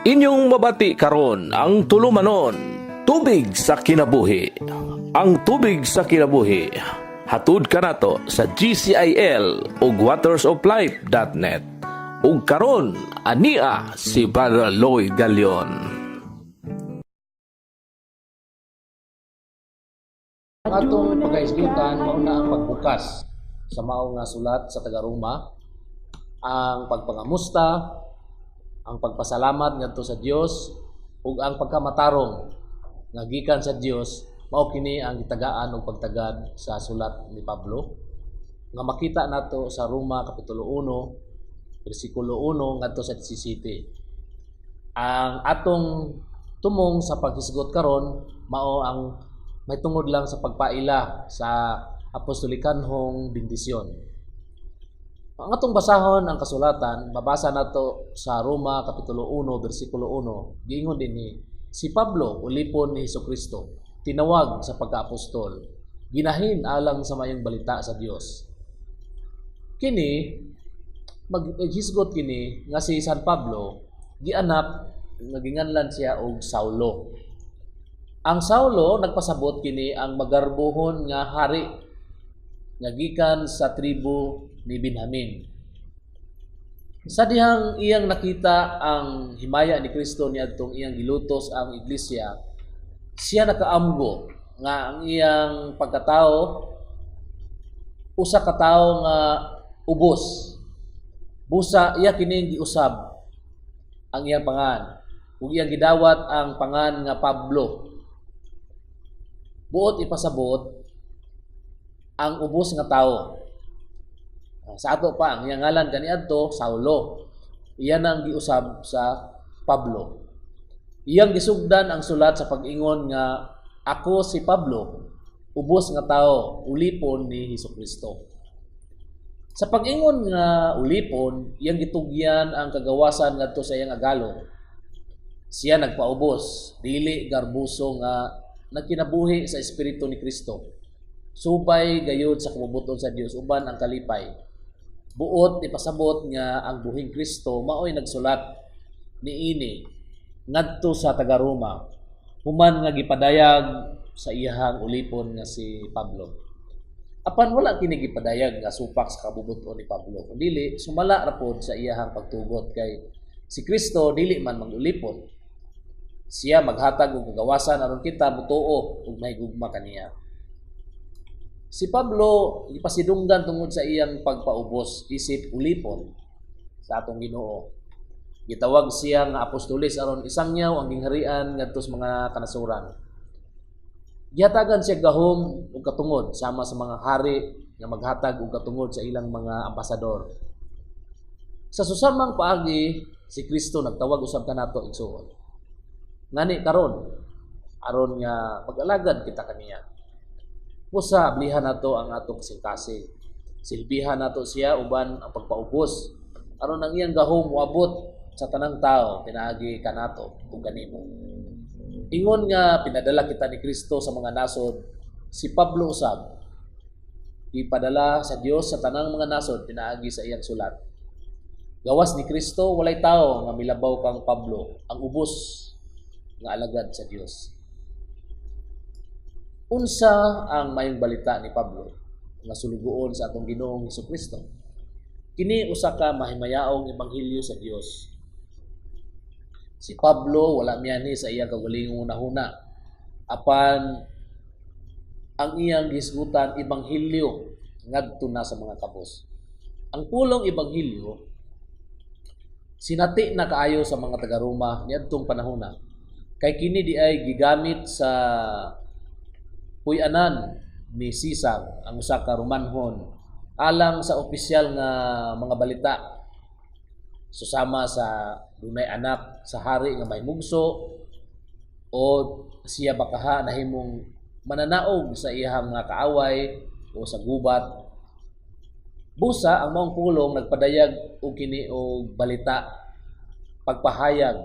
Inyong mabati karon ang tulumanon, tubig sa kinabuhi. Ang tubig sa kinabuhi hatud kanato sa GCIL ug watersoflife.net. Ug karon ania si Brother Lloyd Galion. Atong pagkaisgutan mauna ang pagbukas sa mao nga sulat sa taga-Roma, ang pagpangamusta, ang pagpasalamat ngadto sa Dios ug ang pagkamatarong nga gikan sa Dios. Mao kini ang gitagaan og pagtagad sa sulat ni Pablo nga makita nato sa Roma kapitulo 1 bersikulo 1 ngadto sa 17. Ang atong tumong sa paghisgot karon mao ang may tungod lang sa pagpaila sa apostolikanhong bendisyon. Ang atong basahon ang kasulatan, mabasa nato sa Roma kapitulo 1 bersikulo 1. Giingon dinhi, si Pablo ulipon ni Hesukristo, tinawag sa pagkaapostol, ginahin alang sa mayong balita sa Dios. Kini maghisgot kini nga si San Pablo gianak naginganlan siya og Saulo. Ang Saulo nagpasabot kini ang magarbuhon nga hari nga gikan sa tribo ni Benjamin. Sa dihang iyang nakita ang himaya ni Kristo niadtong iyang gilutos ang iglesia, siya nakaamgo nga ang iyang pagkatao usa ka tawo nga ubos. Busa iya kini giusab ang iyang pangan ug iyang gidawat ang pangan nga Pablo. Buot ipasabot ang ubos nga tawo. Sa ato pa ang iyang ngalan kaniadto Saulo. Iyan ang giusab sa Pablo. Iyang gisugdan ang sulat sa pag-ingon nga ako si Pablo, ubos nga tao, ulipon ni Hesukristo. Sa pag-ingon nga ulipon, iyang gitugyan ang kagawasan ngadto sa iyang agalo. Siya nagpaubos, dili garbuso nga nagkinabuhi sa espiritu ni Kristo. Subay gayud sa kabubuton sa Dios uban ang kalipay. Buot ipasabot nga ang buhing Kristo maoy nagsulat niini ngadto sa taga-Roma human nga gipadayag sa iyahang ulipon nga si Pablo. Apan wala kini gipadayag nga supak sa kabubuton ni Pablo, dili sumala ra pod sa iyahang pagtugot kay si Kristo dili man magulipon. Siya maghatag og kagawasan aron kita mutuo ug mahigugma kaniya. Si Pablo ipasidunggan tungod sa iyang pagpaubos isip ulipon sa atong Ginoo. Gitawag siya nga apostolis aron isangyaw ang gingharian ngadto sa mga kanasuran. Gihatagan siya gahom ug katungod sama sa mga hari nga maghatag og katungod sa ilang mga ambasador. Sa susamang paagi si Kristo nagtawag usab kanato igsuon. Ngani karon aron nga mag-alagad kita kaniya. Pusa ablihan nato ang atong kasing-kasing. Silbihan nato siya uban ang pagpaubos aron ang iyang gahom moabot sa tanang tao pinaagi kanato ug kanimo. Ingon nga pinadala kita ni Kristo sa mga nasod, si Pablo usab ipadala sa Dios sa tanang mga nasod pinaagi sa iyang sulat. Gawas ni Kristo walay tao nga milabaw kang Pablo, ang ubos nga alagad sa Dios. Unsa ang mayong balita ni Pablo nga sulugoon sa atong Ginoong Hesukristo? Kini usa ka mahimayaong ebanghelyo sa Dios. Si Pablo wala miyani sa iyang kaugalingong unahuna, apan ang iyang gisgutan ebanghelyo ngadto na sa mga kabos. Ang pulong ebanghelyo sinati na kaayo sa mga taga-Roma niadtong panahona. Kay kini di ay gigamit sa puy-anan ni Caesar ang usa ka Romanhon alang sa opisyal nga mga balita susama sa dunay anak sa hari nga may mugso o siya bakaha nahimong mananaog sa iyang mga kaaway o sa gubat. Busa ang maong pulong nagpadayag og kini og balita pagpahayag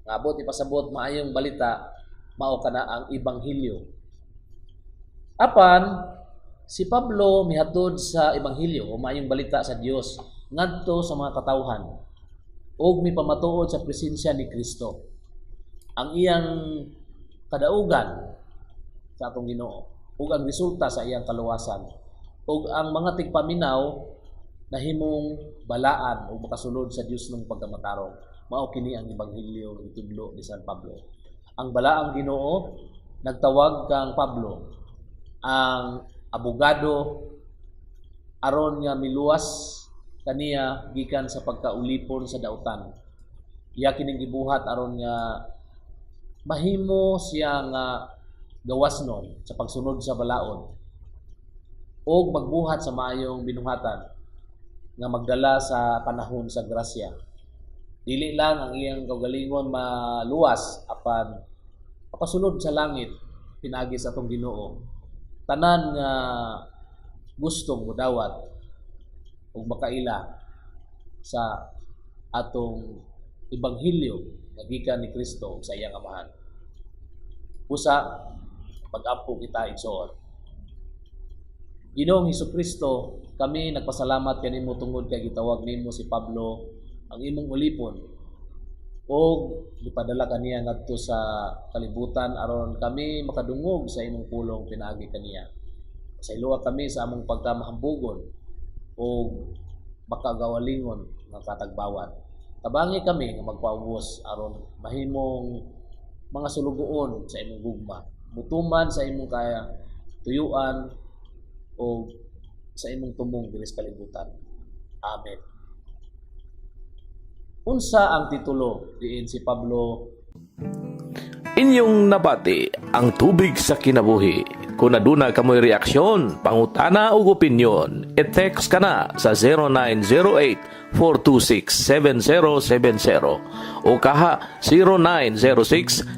nga abot ipasabot maayong balita mao kana ang ebanghelyo. Apan si Pablo mihatod sa ebanghelyo o maayong balita sa Dios ngadto sa mga katawhan. ug mipamatuod sa presensya ni Kristo. Ang iyang kadaugan sa atong Ginoo ug ang resulta sa iyang kaluwasan ug ang mga tigpaminaw nahimong balaan o makasulod sa Dios ng pagkamatarong. Mao kini ang ebanghelyo ng itudlo ni San Pablo. Ang balaang Ginoo nagtawag kang Pablo ang abogado aron nga miluwas kaniya gikan sa pagkaulipon sa dautan. Iya kining gibuhat aron nga mahimo siya nga gawasnon sa pagsunod sa balaod o magbuhat sa maayong binuhatan nga magdala sa panahon sa grasya. Dili lang ang iyang kaugalingon maluwas apan papasunod sa langit pinagi sa atong Ginoo. Tanan nga gustong modawat ug makaila sa atong ebanghelyo nga gikan ni Kristo ug sa iyang amahan. Usa pag-ampo kita igsoon. Ginoong Hesukristo, kami nagpasalamat kanimo tungod kay gitawag nimo si Pablo ang imong ulipon o gipadala kaniya ngadto sa kalibutan aron kami makadungog sa imong pulong pinaagi kaniya. Sa iluwa kami sa among pagkamahambugon o makagawalingon ng katagbawan. Tabangi kami nga magpaubos aron mahimong mga sulugoon sa imong gugma. Mutuman sa imong kaya tuyuan o sa imong tumong diri sa kalibutan. Amen. Unsa ang titulo diin si Pablo? Inyong nabati ang tubig sa kinabuhi. Kung aduna kamoy reaksyon, pangutana ug opinyon, i-text ka na sa 0908-426-7070 o kaha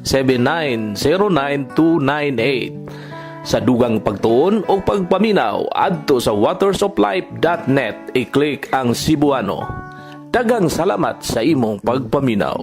0906-7909-298. Sa dugang pagtuon o pagpaminaw adto sa watersoflife.net, i-click ang Cebuano. Dagang salamat sa imong pagpaminaw.